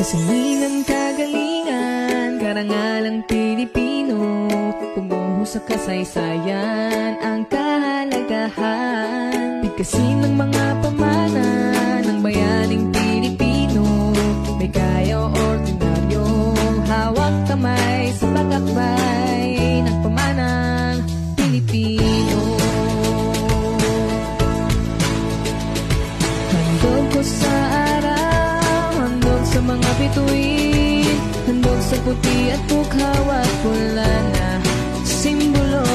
Kasalinang kagalingan, karangalang Pilipino, tumuho sa kasaysayan ang kahalagahan. Bigkasin ng mga pamana ng bayaning Pilipino, may kaya o ordinaryo, hawak kamay sa pagakbay ng pamanang Pilipino. Handog ko sa araw, handog sa mga bituin, handog sa puti at bukhaw at pula na simbolo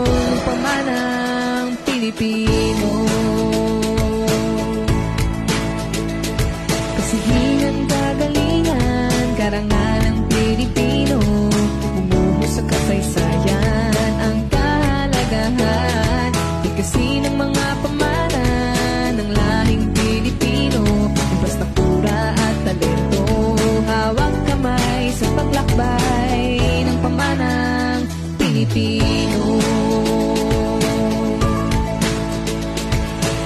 ng pamanang Pilipino. Kasihingan, kagalingan, karangalang Pilipino, bumuho sa kasaysayan ang kahalagahan. Bigkasin ng mga pamana ng lahing Pilipino, basta pura at talento, hawak kamay sa paglakbay ng pamanang Pilipino.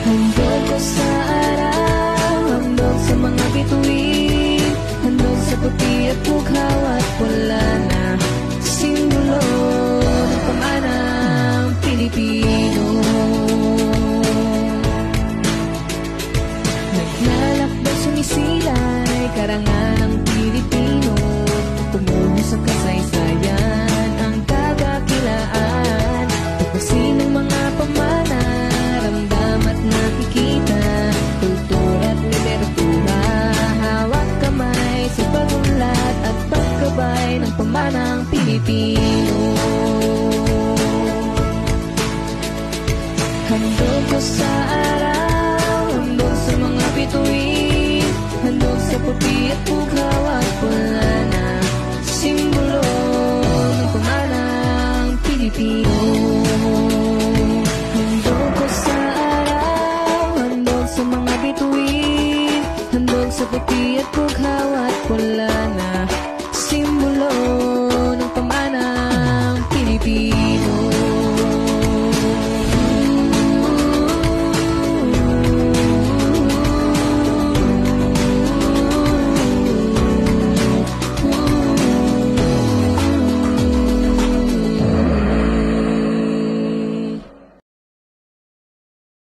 Handog ko sa araw, handog sa mga bituin, handog sa puti at bukhaw at pula na simbolo ng pamanang Pilipino. Naglalakbay, sumisilay, karangalang Pilipino, tumuho sa kasaysayan ang kadakilaan. Pagkasin ng mga pamana, ramdam at nakikita, kultura at literatura, hawak kamay sa pagunlad at pagkabay ng pamanang Pilipino. Handog ko sa araw, handog sa mga bituin, handog sa puti at bukhaw at pula na simbolo ng pamanang Pilipino. Handog ko sa araw, handog sa mga bituin, handog sa puti at bukhaw